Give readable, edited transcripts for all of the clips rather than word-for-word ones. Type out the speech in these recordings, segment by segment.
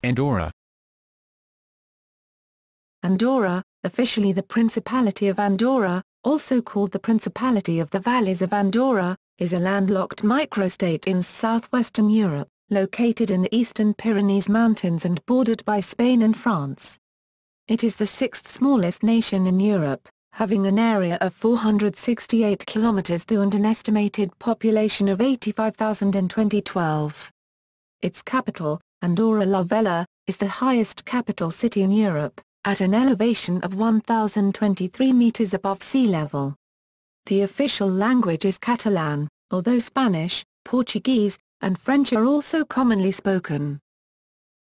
Andorra. Andorra, officially the Principality of Andorra, also called the Principality of the Valleys of Andorra, is a landlocked microstate in southwestern Europe, located in the eastern Pyrenees Mountains and bordered by Spain and France. It is the sixth smallest nation in Europe, having an area of 468 km² and an estimated population of 85,000 in 2012. Its capital, Andorra la Vella, is the highest capital city in Europe, at an elevation of 1,023 meters above sea level. The official language is Catalan, although Spanish, Portuguese, and French are also commonly spoken.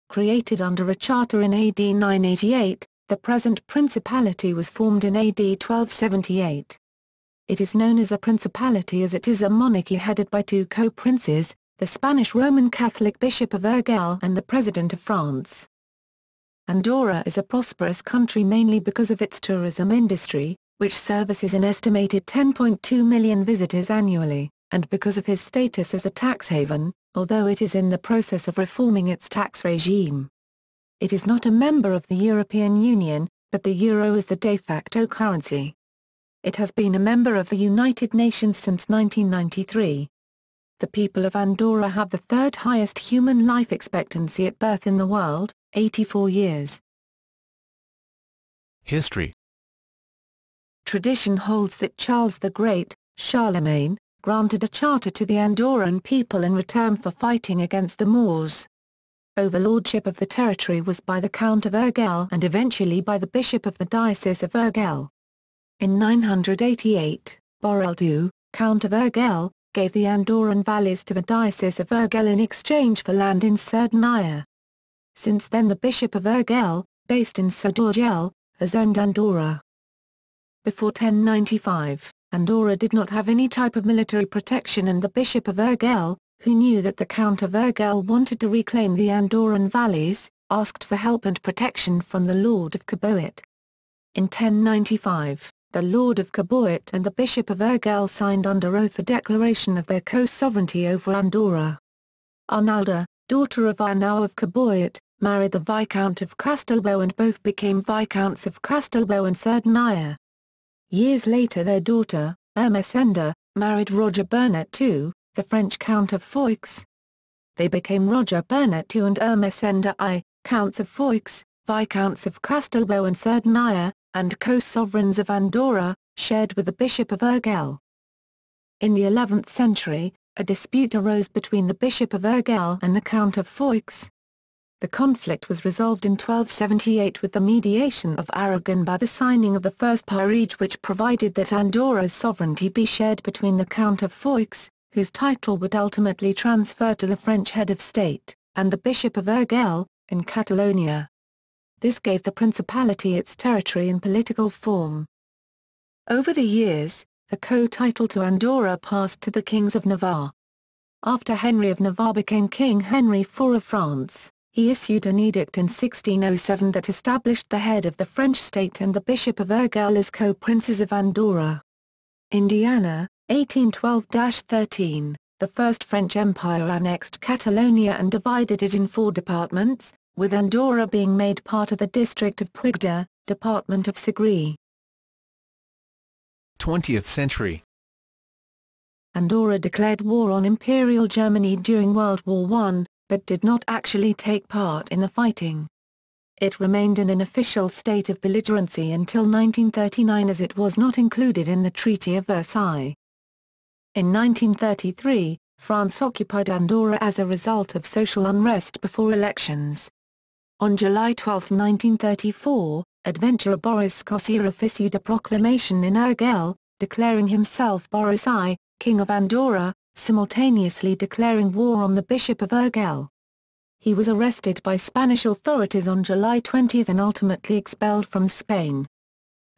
Created under a charter in AD 988, the present principality was formed in AD 1278. It is known as a principality as it is a monarchy headed by two co-princes, the Spanish Roman Catholic Bishop of Urgell and the President of France. Andorra is a prosperous country mainly because of its tourism industry, which services an estimated 10.2 million visitors annually, and because of his status as a tax haven, although it is in the process of reforming its tax regime. It is not a member of the European Union, but the euro is the de facto currency. It has been a member of the United Nations since 1993. The people of Andorra have the third highest human life expectancy at birth in the world, 84 years. History. Tradition holds that Charles the Great, Charlemagne, granted a charter to the Andorran people in return for fighting against the Moors. Overlordship of the territory was by the Count of Urgell and eventually by the Bishop of the Diocese of Urgell. In 988, Borrell II, Count of Urgell, gave the Andorran valleys to the Diocese of Urgell in exchange for land in Cerdanyer. Since then the Bishop of Urgell, based in Cerdanyer, has owned Andorra. Before 1095, Andorra did not have any type of military protection, and the Bishop of Urgell, who knew that the Count of Urgell wanted to reclaim the Andorran valleys, asked for help and protection from the Lord of Caboet. In 1095, the Lord of Caboet and the Bishop of Urgell signed under oath a declaration of their co-sovereignty over Andorra. Arnalda, daughter of Arnau of Caboet, married the Viscount of Castelbou and both became Viscounts of Castelbou and Cerdanyer. Years later their daughter, Ermesenda, married Roger Burnet II, the French Count of Foix. They became Roger Burnet II and Ermesenda I, Counts of Foix, Viscounts of Castelbou and Cerdanyer, and co-sovereigns of Andorra, shared with the Bishop of Urgell. In the 11th century, a dispute arose between the Bishop of Urgell and the Count of Foix. The conflict was resolved in 1278 with the mediation of Aragon by the signing of the First Peerage, which provided that Andorra's sovereignty be shared between the Count of Foix, whose title would ultimately transfer to the French head of state, and the Bishop of Urgell, in Catalonia. This gave the principality its territory and political form. Over the years, the co-title to Andorra passed to the kings of Navarre. After Henry of Navarre became King Henry IV of France, he issued an edict in 1607 that established the head of the French state and the Bishop of Urgell as co-princes of Andorra. Indiana, 1812-13, the First French Empire annexed Catalonia and divided it in 4 departments, with Andorra being made part of the district of Puigdà, department of Segre. 20th century. Andorra declared war on Imperial Germany during World War I, but did not actually take part in the fighting. It remained in an official state of belligerency until 1939, as it was not included in the Treaty of Versailles. In 1933, France occupied Andorra as a result of social unrest before elections. On July 12, 1934, adventurer Boris Kossarov issued a proclamation in Urgell, declaring himself Boris I, King of Andorra, simultaneously declaring war on the Bishop of Urgell. He was arrested by Spanish authorities on July 20 and ultimately expelled from Spain.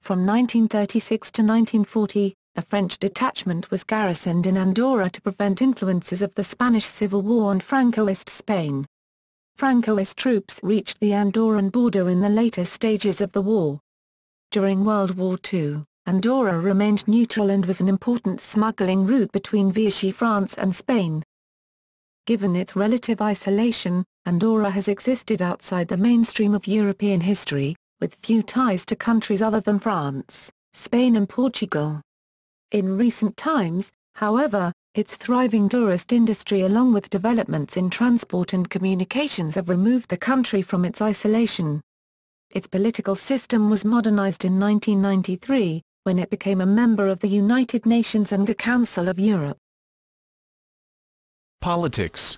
From 1936 to 1940, a French detachment was garrisoned in Andorra to prevent influences of the Spanish Civil War on Francoist Spain. Francoist troops reached the Andorran border in the later stages of the war. During World War II, Andorra remained neutral and was an important smuggling route between Vichy France and Spain. Given its relative isolation, Andorra has existed outside the mainstream of European history, with few ties to countries other than France, Spain and Portugal. In recent times, however, its thriving tourist industry along with developments in transport and communications have removed the country from its isolation. Its political system was modernized in 1993, when it became a member of the United Nations and the Council of Europe. Politics.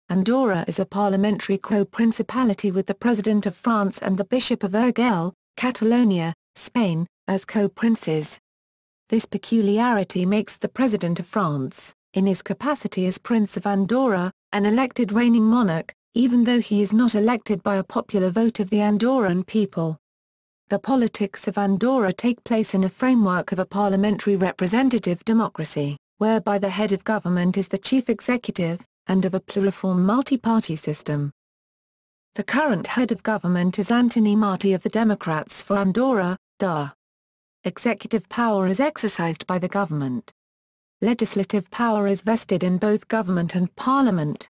Andorra is a parliamentary co-principality with the President of France and the Bishop of Urgell, Catalonia, Spain, as co-princes. This peculiarity makes the President of France, in his capacity as Prince of Andorra, an elected reigning monarch, even though he is not elected by a popular vote of the Andorran people. The politics of Andorra take place in a framework of a parliamentary representative democracy, whereby the head of government is the chief executive, and of a pluriform multi-party system. The current head of government is Antoni Martí of the Democrats for Andorra, DA. Executive power is exercised by the government. Legislative power is vested in both government and parliament.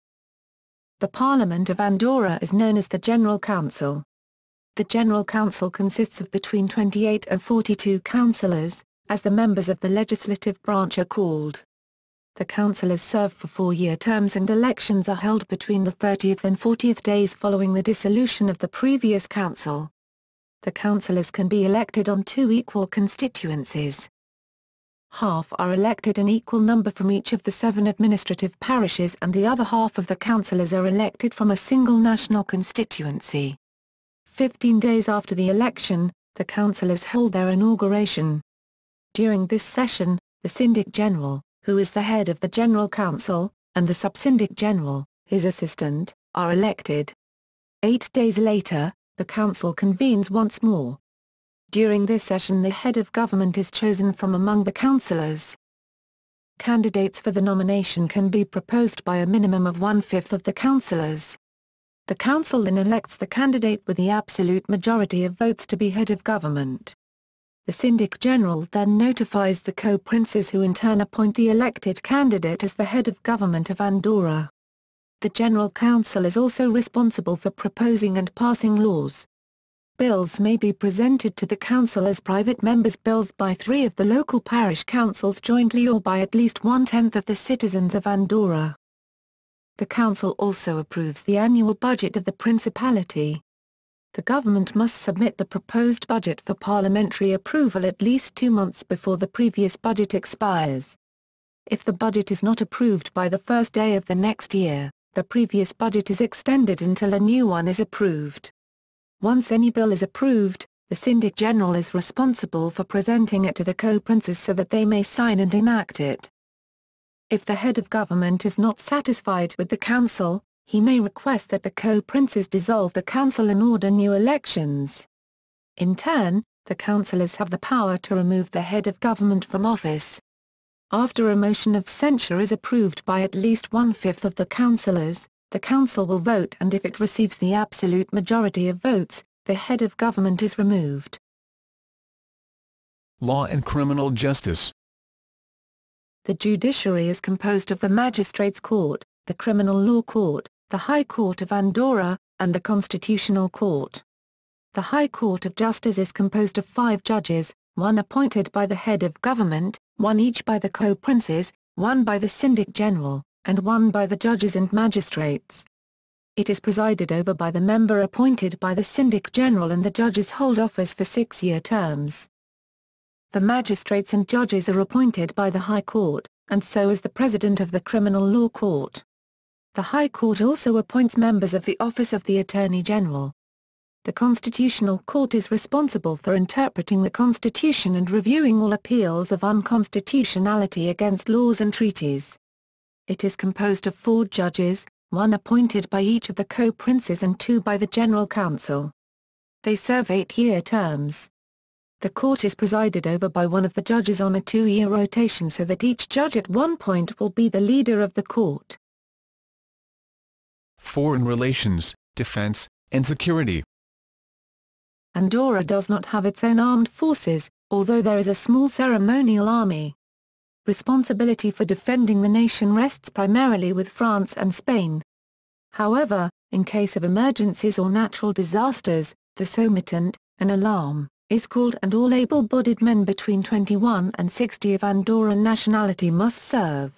The Parliament of Andorra is known as the General Council. The General Council consists of between 28 and 42 councillors, as the members of the legislative branch are called. The councillors serve for 4-year terms and elections are held between the 30th and 40th days following the dissolution of the previous council. The councillors can be elected on 2 equal constituencies. Half are elected an equal number from each of the 7 administrative parishes and the other half of the councillors are elected from a single national constituency. 15 days after the election, the councillors hold their inauguration. During this session, the Syndic General, who is the head of the General Council, and the Subsyndic General, his assistant, are elected. 8 days later, the council convenes once more. During this session the head of government is chosen from among the councillors. Candidates for the nomination can be proposed by a minimum of 1/5 of the councillors. The council then elects the candidate with the absolute majority of votes to be head of government. The Syndic General then notifies the co-princes who in turn appoint the elected candidate as the head of government of Andorra. The General Council is also responsible for proposing and passing laws. Bills may be presented to the Council as private members' bills by 3 of the local parish councils jointly or by at least 1/10 of the citizens of Andorra. The Council also approves the annual budget of the Principality. The government must submit the proposed budget for parliamentary approval at least 2 months before the previous budget expires. If the budget is not approved by the first day of the next year, the previous budget is extended until a new one is approved. Once any bill is approved, the Syndic General is responsible for presenting it to the co-princes so that they may sign and enact it. If the head of government is not satisfied with the council, he may request that the co-princes dissolve the council and order new elections. In turn, the councillors have the power to remove the head of government from office. After a motion of censure is approved by at least 1/5 of the councillors, the council will vote and if it receives the absolute majority of votes, the head of government is removed. Law and criminal justice. The judiciary is composed of the Magistrates' Court, the Criminal Law Court, the High Court of Andorra, and the Constitutional Court. The High Court of Justice is composed of 5 judges, 1 appointed by the head of government, 1 each by the co-princes, 1 by the Syndic General, and 1 by the judges and magistrates. It is presided over by the member appointed by the Syndic General and the judges hold office for 6-year terms. The magistrates and judges are appointed by the High Court, and so is the President of the Criminal Law Court. The High Court also appoints members of the Office of the Attorney General. The Constitutional Court is responsible for interpreting the Constitution and reviewing all appeals of unconstitutionality against laws and treaties. It is composed of 4 judges, 1 appointed by each of the co-princes and 2 by the General Council. They serve 8-year terms. The court is presided over by one of the judges on a 2-year rotation so that each judge at one point will be the leader of the court. Foreign relations, defense, and security. Andorra does not have its own armed forces, although there is a small ceremonial army. responsibility for defending the nation rests primarily with France and Spain. However, in case of emergencies or natural disasters, the somitent, an alarm, is called and all able-bodied men between 21 and 60 of Andorran nationality must serve.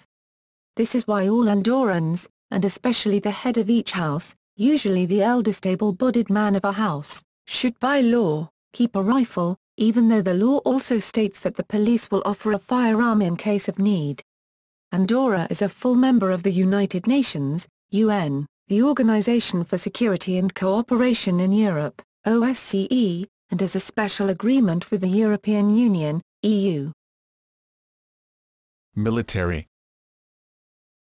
This is why all Andorrans, and especially the head of each house, usually the eldest able-bodied man of a house, should by law, keep a rifle, even though the law also states that the police will offer a firearm in case of need. Andorra is a full member of the United Nations, UN, the Organization for Security and Cooperation in Europe, OSCE, and has a special agreement with the European Union, EU. Military.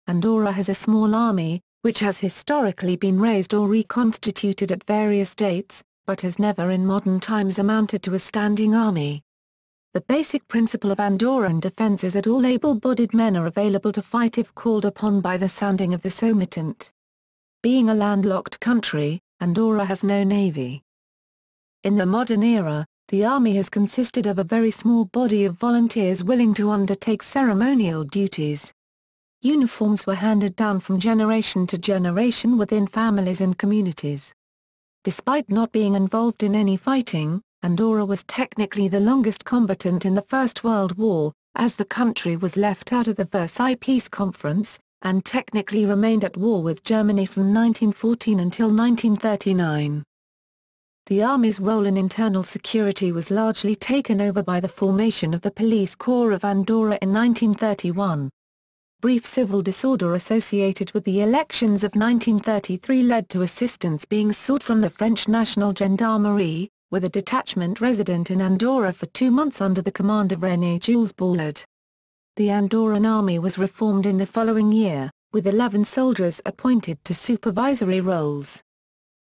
Andorra has a small army, which has historically been raised or reconstituted at various dates, but has never in modern times amounted to a standing army. The basic principle of Andorran defence is that all able-bodied men are available to fight if called upon by the sounding of the somitent. Being a landlocked country, Andorra has no navy. In the modern era, the army has consisted of a very small body of volunteers willing to undertake ceremonial duties. Uniforms were handed down from generation to generation within families and communities. Despite not being involved in any fighting, Andorra was technically the longest combatant in the First World War, as the country was left out of the Versailles Peace Conference, and technically remained at war with Germany from 1914 until 1939. The Army's role in internal security was largely taken over by the formation of the Police Corps of Andorra in 1931. Brief civil disorder associated with the elections of 1933 led to assistance being sought from the French National Gendarmerie, with a detachment resident in Andorra for 2 months under the command of René-Jules Ballard. The Andorran army was reformed in the following year, with 11 soldiers appointed to supervisory roles.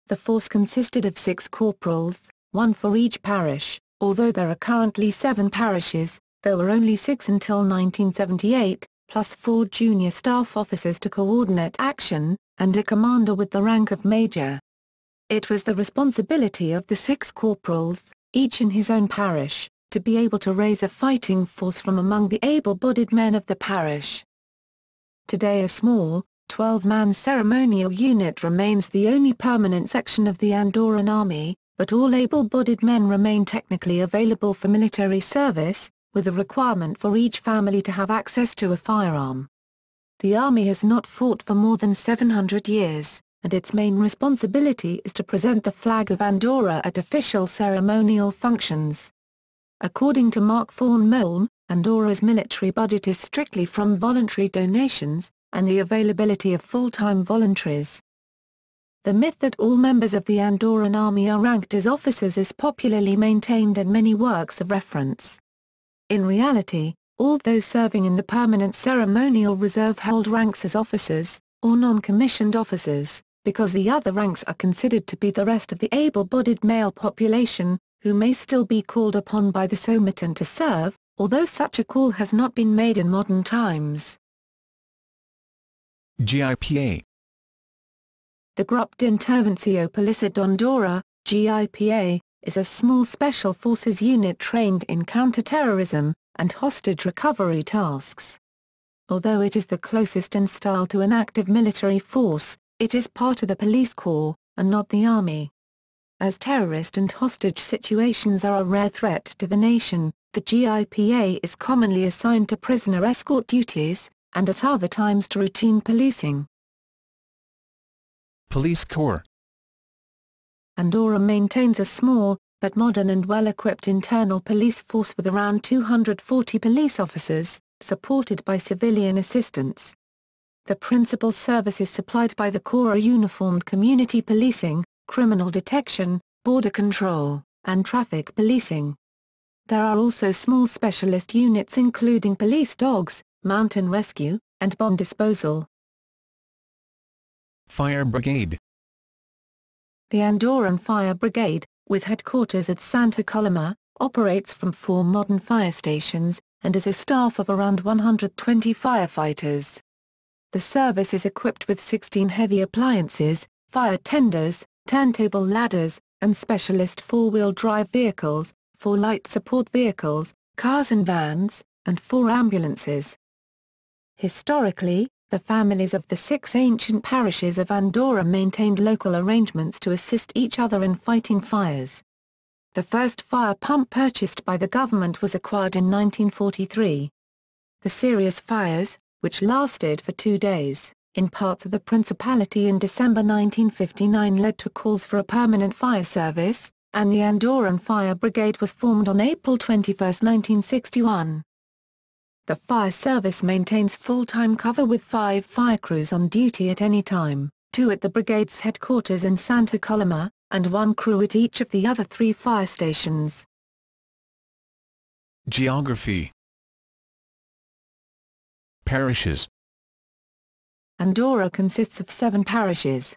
The force consisted of 6 corporals, 1 for each parish, although there are currently 7 parishes, there were only 6 until 1978, plus 4 junior staff officers to coordinate action, and a commander with the rank of major. It was the responsibility of the 6 corporals, each in his own parish, to be able to raise a fighting force from among the able-bodied men of the parish. Today a small, 12-man ceremonial unit remains the only permanent section of the Andorran army, but all able-bodied men remain technically available for military service, with a requirement for each family to have access to a firearm. The army has not fought for more than 700 years, and its main responsibility is to present the flag of Andorra at official ceremonial functions. According to Mark Vaughan Mouln, Andorra's military budget is strictly from voluntary donations, and the availability of full-time voluntaries. The myth that all members of the Andorran army are ranked as officers is popularly maintained in many works of reference. In reality, all those serving in the permanent ceremonial reserve hold ranks as officers, or non-commissioned officers, because the other ranks are considered to be the rest of the able-bodied male population, who may still be called upon by the somitent to serve, although such a call has not been made in modern times. GIPA. The Grup d'Intervenció Policial d'Andorra, GIPA, is a small special forces unit trained in counter-terrorism and hostage recovery tasks. Although it is the closest in style to an active military force, it is part of the police corps, and not the army. As terrorist and hostage situations are a rare threat to the nation, the GIPA is commonly assigned to prisoner escort duties, and at other times to routine policing. Police Corps. Andorra maintains a small, but modern and well-equipped internal police force with around 240 police officers, supported by civilian assistance. The principal services supplied by the Corps are uniformed community policing, criminal detection, border control, and traffic policing. There are also small specialist units including police dogs, mountain rescue, and bomb disposal. Fire Brigade. The Andorran Fire Brigade, with headquarters at Santa Coloma, operates from 4 modern fire stations, and is a staff of around 120 firefighters. The service is equipped with 16 heavy appliances, fire tenders, turntable ladders, and specialist 4-wheel drive vehicles, 4 light support vehicles, cars and vans, and 4 ambulances, Historically, the families of the 6 ancient parishes of Andorra maintained local arrangements to assist each other in fighting fires. The first fire pump purchased by the government was acquired in 1943. The serious fires, which lasted for 2 days, in parts of the Principality in December 1959 led to calls for a permanent fire service, and the Andorran Fire Brigade was formed on April 21, 1961. The fire service maintains full-time cover with 5 fire crews on duty at any time, 2 at the brigade's headquarters in Santa Coloma, and 1 crew at each of the other 3 fire stations. Geography. Parishes. Andorra consists of 7 parishes.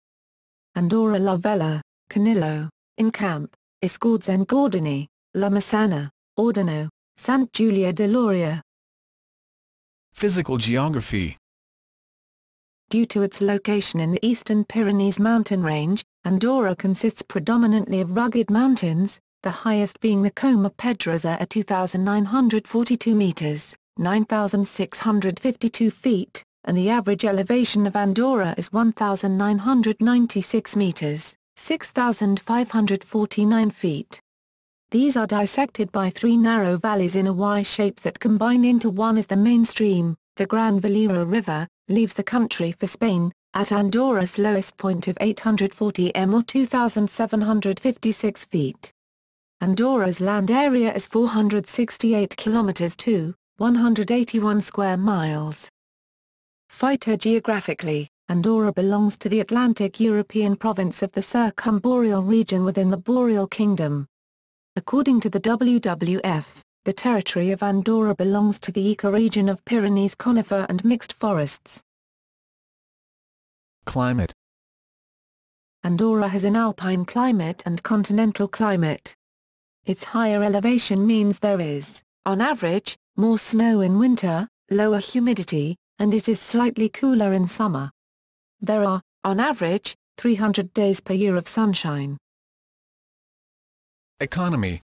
Andorra la Vella, Canillo, Incamp, Escords and Gordoni, La Massana, Ordino, Sant Julia de Loria. Physical geography. Due to its location in the eastern Pyrenees mountain range, Andorra consists predominantly of rugged mountains, the highest being the Combe of Pedrosa at 2,942 meters, 9,652 feet, and the average elevation of Andorra is 1,996 meters, 6,549 feet. These are dissected by 3 narrow valleys in a Y shape that combine into one as the main stream. The Gran Valira River leaves the country for Spain, at Andorra's lowest point of 840 m or 2,756 feet. Andorra's land area is 468 kilometers to 181 square miles. Phytogeographically, Andorra belongs to the Atlantic European province of the Circumboreal region within the Boreal Kingdom. According to the WWF, the territory of Andorra belongs to the ecoregion of Pyrenees conifer and mixed forests. Climate. Andorra has an alpine climate and continental climate. Its higher elevation means there is, on average, more snow in winter, lower humidity, and it is slightly cooler in summer. There are, on average, 300 days per year of sunshine. Economy.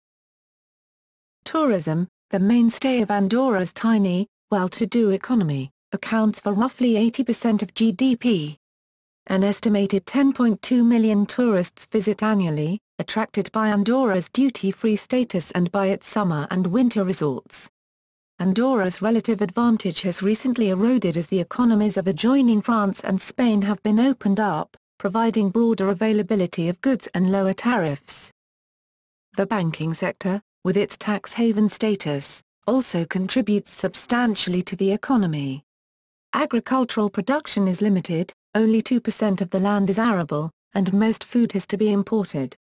Tourism, the mainstay of Andorra's tiny, well-to-do economy, accounts for roughly 80% of GDP. An estimated 10.2 million tourists visit annually, attracted by Andorra's duty-free status and by its summer and winter resorts. Andorra's relative advantage has recently eroded as the economies of adjoining France and Spain have been opened up, providing broader availability of goods and lower tariffs. The banking sector, with its tax haven status, also contributes substantially to the economy. Agricultural production is limited, only 2% of the land is arable, and most food has to be imported.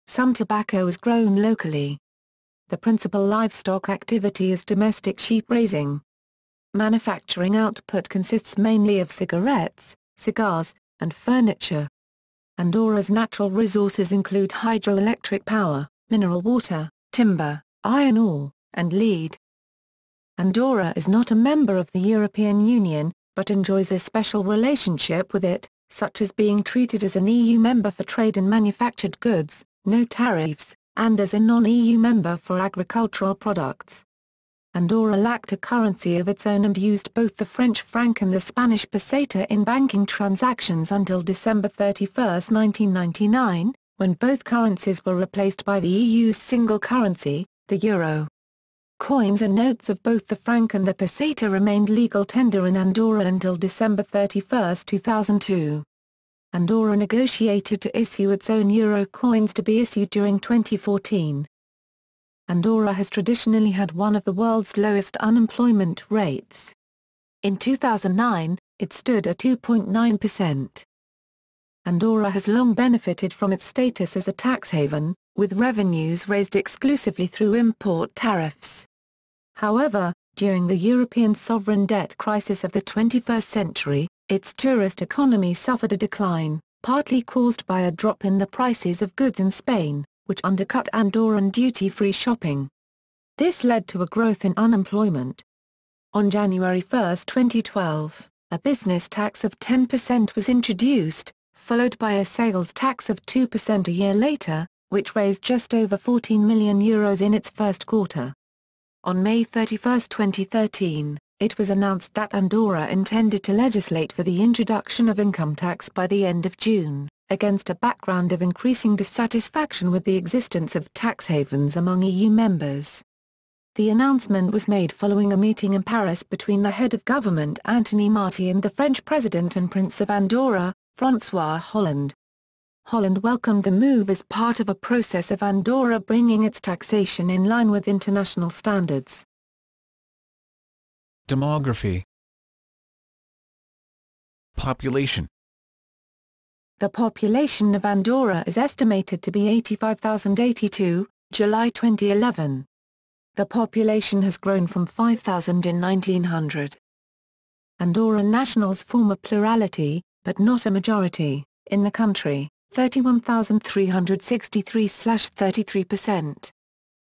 Some tobacco is grown locally. The principal livestock activity is domestic sheep raising. Manufacturing output consists mainly of cigarettes, cigars, and furniture. Andorra's natural resources include hydroelectric power, mineral water, timber, iron ore, and lead. Andorra is not a member of the European Union, but enjoys a special relationship with it, such as being treated as an EU member for trade in manufactured goods, no tariffs, and as a non-EU member for agricultural products. Andorra lacked a currency of its own and used both the French franc and the Spanish peseta in banking transactions until December 31, 1999, when both currencies were replaced by the EU's single currency, the euro. Coins and notes of both the franc and the peseta remained legal tender in Andorra until December 31, 2002. Andorra negotiated to issue its own euro coins to be issued during 2014. Andorra has traditionally had one of the world's lowest unemployment rates. In 2009, it stood at 2.9%. Andorra has long benefited from its status as a tax haven, with revenues raised exclusively through import tariffs. However, during the European sovereign debt crisis of the 21st century, its tourist economy suffered a decline, partly caused by a drop in the prices of goods in Spain, which undercut Andorran duty-free shopping. This led to a growth in unemployment. On January 1, 2012, a business tax of 10% was introduced, followed by a sales tax of 2% a year later, which raised just over €14 million in its first quarter. On May 31, 2013, It was announced that Andorra intended to legislate for the introduction of income tax by the end of June, against a background of increasing dissatisfaction with the existence of tax havens among EU members. The announcement was made following a meeting in Paris between the head of government Anthony Marti and the French President and Prince of Andorra, François Hollande. Holland welcomed the move as part of a process of Andorra bringing its taxation in line with international standards. Demography. Population. The population of Andorra is estimated to be 85,082, July 2011. The population has grown from 5,000 in 1900. Andorran nationals form a plurality, but not a majority, in the country, 31,363/33%.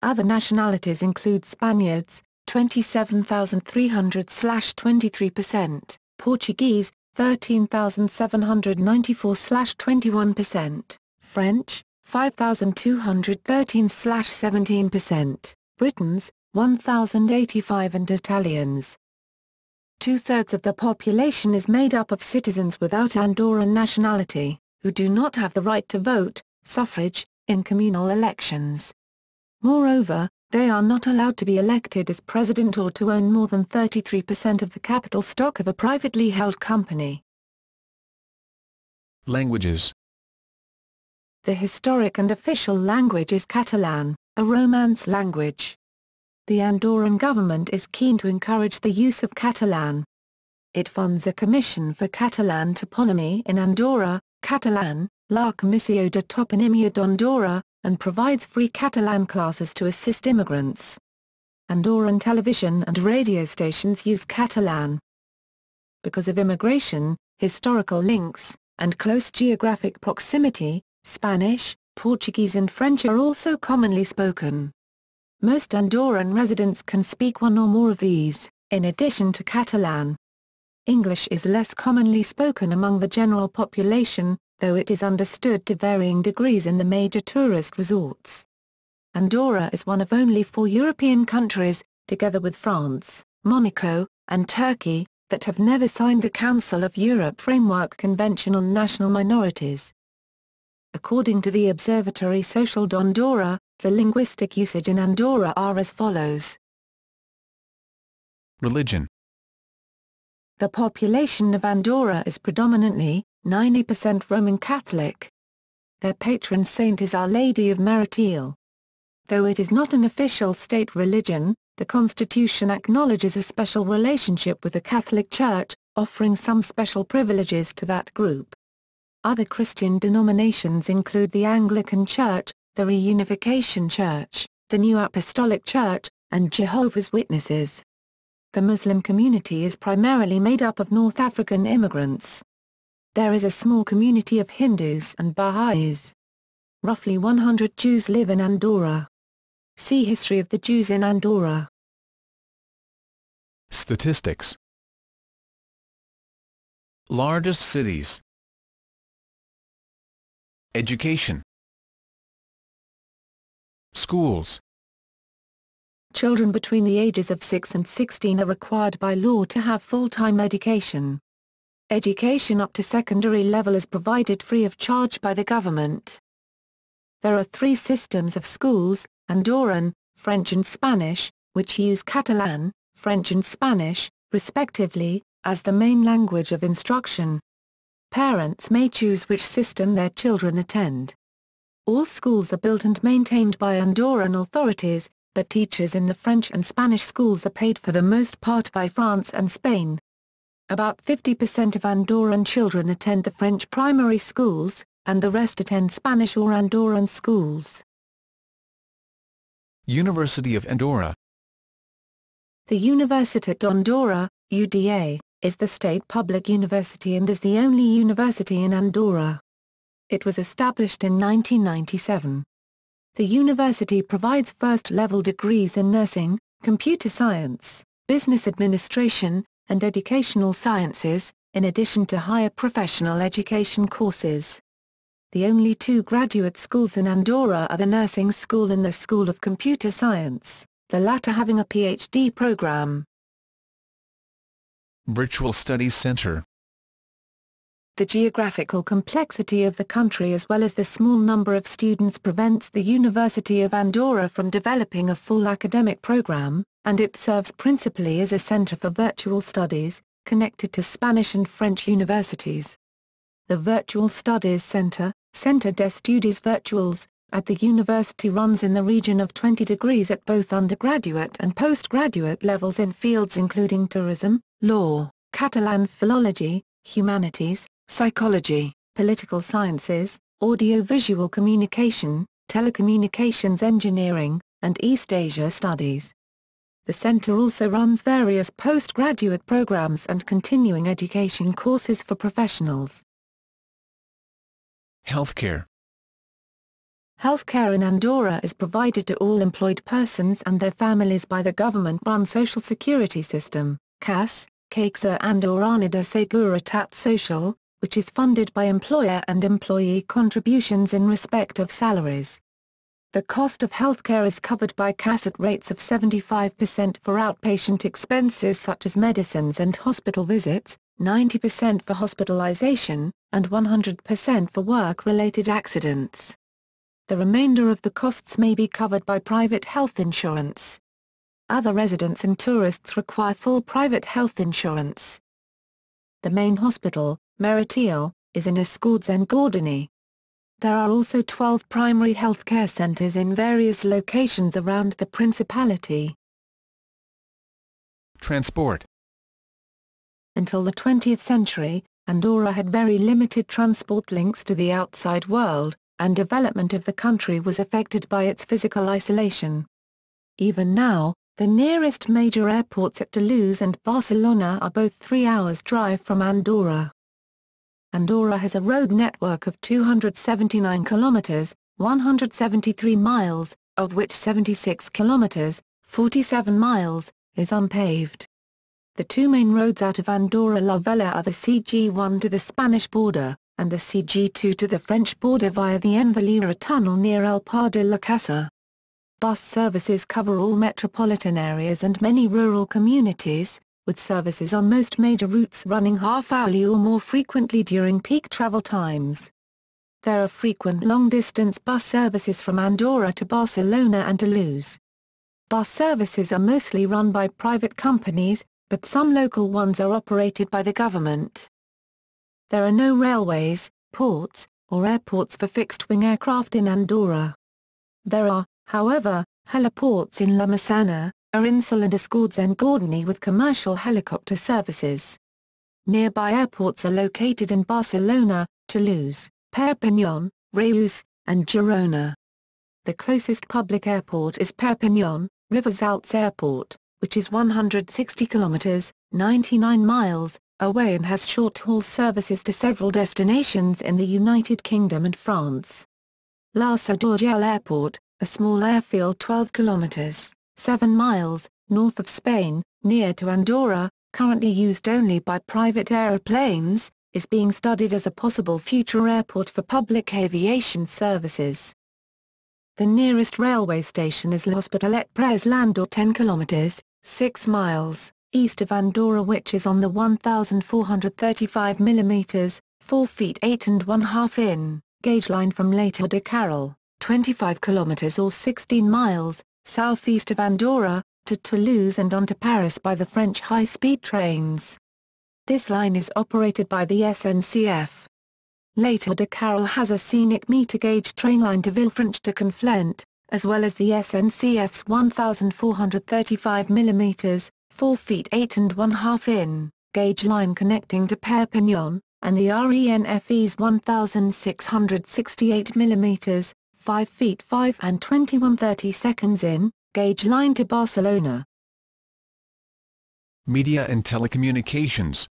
Other nationalities include Spaniards, 27,300/23%, Portuguese, 13,794/21%, French, 5,213/17%, Britons, 1,085 and Italians. Two-thirds of the population is made up of citizens without Andorran nationality, who do not have the right to vote, suffrage, in communal elections. Moreover, they are not allowed to be elected as president or to own more than 33% of the capital stock of a privately held company. Languages. The historic and official language is Catalan, a Romance language. The Andorran government is keen to encourage the use of Catalan. It funds a commission for Catalan toponymy in Andorra, Catalan, la Comissió de Toponimia d'Andorra, and provides free Catalan classes to assist immigrants. Andorran television and radio stations use Catalan. Because of immigration, historical links, and close geographic proximity, Spanish, Portuguese and French are also commonly spoken. Most Andorran residents can speak one or more of these, in addition to Catalan. English is less commonly spoken among the general population, though it is understood to varying degrees in the major tourist resorts. Andorra is one of only 4 European countries, together with France, Monaco, and Turkey, that have never signed the Council of Europe Framework Convention on National Minorities. According to the Observatory Social d'Andorra, the linguistic usage in Andorra are as follows. Religion. The population of Andorra is predominantly 90% Roman Catholic. Their patron saint is Our Lady of Meritiel. Though it is not an official state religion, the Constitution acknowledges a special relationship with the Catholic Church, offering some special privileges to that group. Other Christian denominations include the Anglican Church, the Reunification Church, the New Apostolic Church, and Jehovah's Witnesses. The Muslim community is primarily made up of North African immigrants. There is a small community of Hindus and Baha'is. Roughly 100 Jews live in Andorra. See History of the Jews in Andorra. Statistics. Largest cities. Education. Schools. Children between the ages of 6 and 16 are required by law to have full-time education. Education up to secondary level is provided free of charge by the government. There are 3 systems of schools, Andorran, French and Spanish, which use Catalan, French and Spanish, respectively, as the main language of instruction. Parents may choose which system their children attend. All schools are built and maintained by Andorran authorities, but teachers in the French and Spanish schools are paid for the most part by France and Spain. About 50% of Andorran children attend the French primary schools, and the rest attend Spanish or Andorran schools. University of Andorra. The Universitat d'Andorra, UDA, is the state public university and is the only university in Andorra. It was established in 1997. The university provides first-level degrees in nursing, computer science, business administration, and educational sciences, in addition to higher professional education courses. The only 2 graduate schools in Andorra are the Nursing School and the School of Computer Science, the latter having a PhD program. Virtual Studies Center. The geographical complexity of the country as well as the small number of students prevents the University of Andorra from developing a full academic program, and it serves principally as a center for virtual studies, connected to Spanish and French universities. The Virtual Studies Center, Centre d'Estudis Virtuals, at the university runs in the region of 20 degrees at both undergraduate and postgraduate levels in fields including tourism, law, Catalan philology, humanities, psychology, political sciences, audiovisual communication, telecommunications engineering, and East Asia studies. The center also runs various postgraduate programs and continuing education courses for professionals. Healthcare. Healthcare in Andorra is provided to all employed persons and their families by the government-run social security system, CAS, Caixa Andorrana de Seguretat Social, which is funded by employer and employee contributions in respect of salaries. The cost of healthcare is covered by CAS at rates of 75% for outpatient expenses such as medicines and hospital visits, 90% for hospitalization, and 100% for work-related accidents. The remainder of the costs may be covered by private health insurance. Other residents and tourists require full private health insurance. The main hospital, Meritiel, is in Escorts and Gordoni. There are also 12 primary healthcare centers in various locations around the Principality. Transport. Until the 20th century, Andorra had very limited transport links to the outside world, and development of the country was affected by its physical isolation. Even now, the nearest major airports at Toulouse and Barcelona are both 3 hours' drive from Andorra. Andorra has a road network of 279 kilometers, 173 miles, of which 76 kilometers, 47 miles, is unpaved. The two main roads out of Andorra la Vella are the CG1 to the Spanish border, and the CG2 to the French border via the Envalira tunnel near El Par de la Casa. Bus services cover all metropolitan areas and many rural communities, with services on most major routes running half-hourly or more frequently during peak travel times. There are frequent long-distance bus services from Andorra to Barcelona and Toulouse. Bus services are mostly run by private companies, but some local ones are operated by the government. There are no railways, ports, or airports for fixed-wing aircraft in Andorra. There are, however, heliports in La Massana, Arinsal and Escorts and Gordoni with commercial helicopter services. Nearby airports are located in Barcelona, Toulouse, Perpignan, Reus, and Girona. The closest public airport is Perpignan, Rivers Alts Airport, which is 160 kilometers, 99 miles, away and has short-haul services to several destinations in the United Kingdom and France. La Seu Airport, a small airfield 12 kilometers, 7 miles, north of Spain, near to Andorra, currently used only by private aeroplanes, is being studied as a possible future airport for public aviation services. The nearest railway station is L'Hospitalet Pres Landor 10 kilometers, 6 miles, east of Andorra, which is on the 1,435 mm, 4 feet 8 1/2 in, gauge line from Later de Carol, 25 kilometers or 16 miles, southeast of Andorra, to Toulouse and on to Paris by the French high-speed trains. This line is operated by the SNCF. Later de Carol has a scenic meter-gauge train line to Villefranche to Conflent, as well as the SNCF's 1,435 mm, 4 feet 8 1/2 in, gauge line connecting to Perpignan, and the RENFE's 1,668 mm, 5 feet 5 and 21/32 in, gauge line to Barcelona. Media and telecommunications.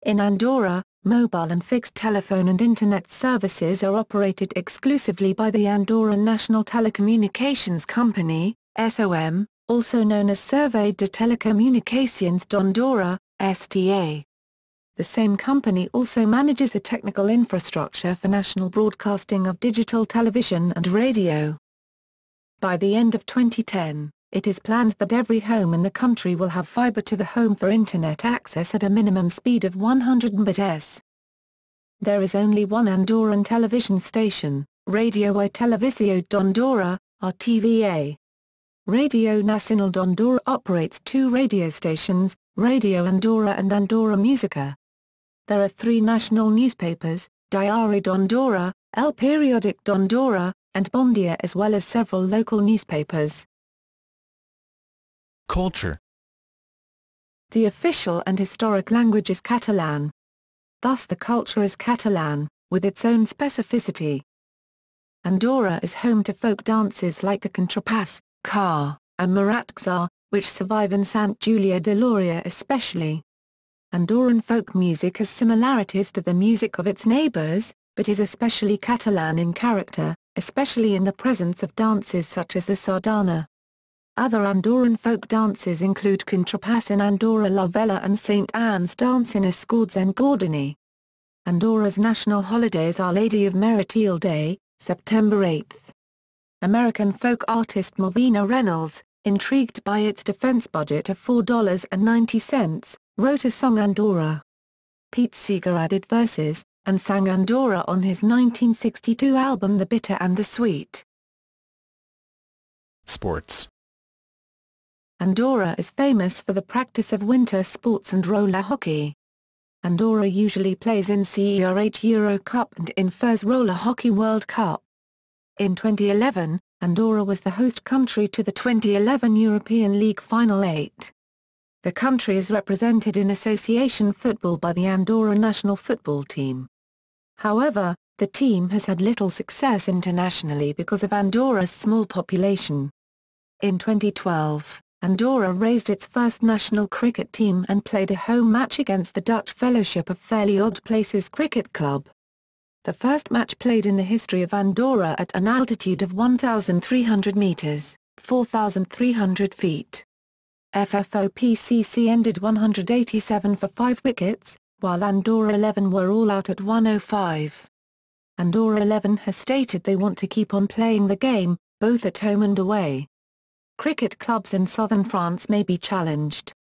In Andorra, mobile and fixed telephone and internet services are operated exclusively by the Andorra National Telecommunications Company, SOM, also known as Servei de Telecomunicacions d'Andorra, STA. The same company also manages the technical infrastructure for national broadcasting of digital television and radio. By the end of 2010, It is planned that every home in the country will have fiber to the home for internet access at a minimum speed of 100 Mbps. There is only one Andorran television station, Radio i Televisió d'Andorra, RTVA. Radio Nacional d'Andorra operates two radio stations, Radio Andorra and Andorra Musica. There are three national newspapers, Diari d'Andorra, El Periòdic d'Andorra, and Bon Dia, as well as several local newspapers. Culture. The official and historic language is Catalan. Thus the culture is Catalan, with its own specificity. Andorra is home to folk dances like the contrapàs, car, and maratxa, which survive in Sant Julià de Lòria especially. Andorran folk music has similarities to the music of its neighbours, but is especially Catalan in character, especially in the presence of dances such as the sardana. Other Andorran folk dances include contrapàs in Andorra la Vella and St. Anne's dance in Escords and Gordony. Andorra's national holiday is Our Lady of Meritiel Day, September 8. American folk artist Malvina Reynolds, intrigued by its defense budget of $4.90, wrote a song Andorra. Pete Seeger added verses, and sang Andorra on his 1962 album The Bitter and the Sweet. Sports. Andorra is famous for the practice of winter sports and roller hockey. Andorra usually plays in CER8 Euro Cup and in FIR's Roller Hockey World Cup. In 2011, Andorra was the host country to the 2011 European League Final 8. The country is represented in association football by the Andorra national football team. However, the team has had little success internationally because of Andorra's small population. In 2012, Andorra raised its first national cricket team and played a home match against the Dutch Fellowship of Fairly Odd Places Cricket Club. The first match played in the history of Andorra at an altitude of 1,300 meters, 4,300 feet. FFOPCC ended 187 for 5 wickets, while Andorra 11 were all out at 105. Andorra 11 has stated they want to keep on playing the game, both at home and away. Cricket clubs in southern France may be challenged.